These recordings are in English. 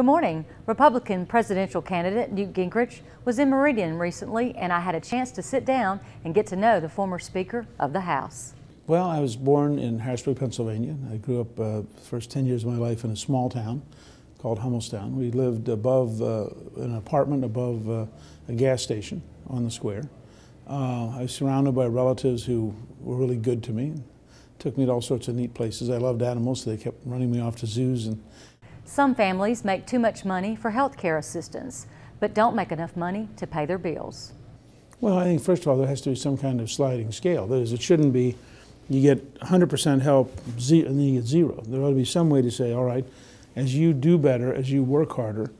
Good morning. Republican presidential candidate Newt Gingrich was in Meridian recently, and I had a chance to sit down and get to know the former Speaker of the House. Well, I was born in Harrisburg, Pennsylvania. I grew up the first 10 years of my life in a small town called Hummelstown. We lived above an apartment above a gas station on the square. I was surrounded by relatives who were really good to me. Took me to all sorts of neat places. I loved animals, so they kept running me off to zoos. Some families make too much money for health care assistance, but don't make enough money to pay their bills. Well, I think first of all, there has to be some kind of sliding scale. That is, it shouldn't be you get 100% help and then you get zero. There ought to be some way to say, all right, as you do better, as you work harder,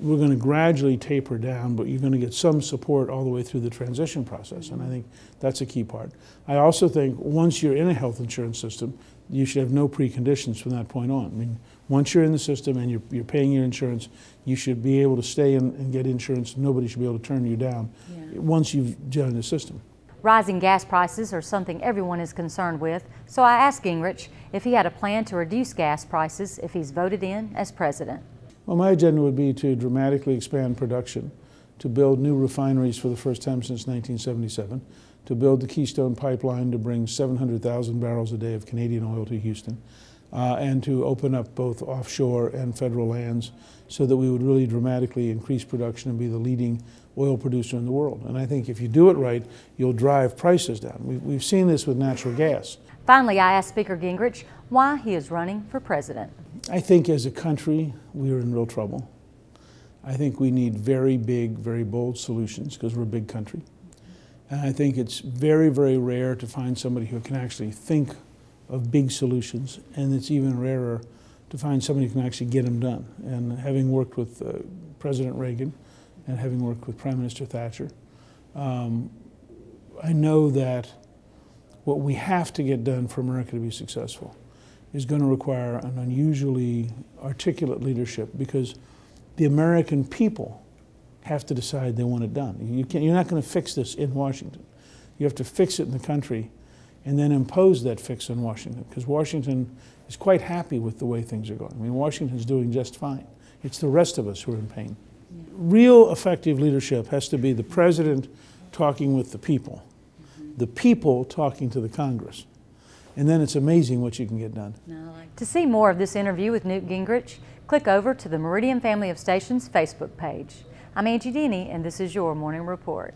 we're going to gradually taper down, but you're going to get some support all the way through the transition process, and I think that's a key part. I also think once you're in a health insurance system, you should have no preconditions from that point on. I mean, once you're in the system and you're paying your insurance, you should be able to stay in and get insurance. Nobody should be able to turn you down once you've joined the system. Rising gas prices are something everyone is concerned with, so I asked Gingrich if he had a plan to reduce gas prices if he's voted in as president. Well, my agenda would be to dramatically expand production, to build new refineries for the first time since 1977, to build the Keystone Pipeline to bring 700,000 barrels a day of Canadian oil to Houston, and to open up both offshore and federal lands so that we would really dramatically increase production and be the leading oil producer in the world. And I think if you do it right, you'll drive prices down. We've seen this with natural gas. Finally, I asked Speaker Gingrich why he is running for president. I think as a country, we are in real trouble. I think we need very big, very bold solutions because we're a big country. And I think it's very, very rare to find somebody who can actually think of big solutions, and it's even rarer to find somebody who can actually get them done. And having worked with President Reagan and having worked with Prime Minister Thatcher, I know that what we have to get done for America to be successful is going to require an unusually articulate leadership, because the American people have to decide they want it done. You're not going to fix this in Washington. You have to fix it in the country and then impose that fix on Washington, because Washington is quite happy with the way things are going. I mean, Washington's doing just fine. It's the rest of us who are in pain. Real effective leadership has to be the president talking with the people talking to the Congress. And then it's amazing what you can get done. To see more of this interview with Newt Gingrich, click over to the Meridian Family of Stations Facebook page. I'm Angie Denny, and this is your Morning Report.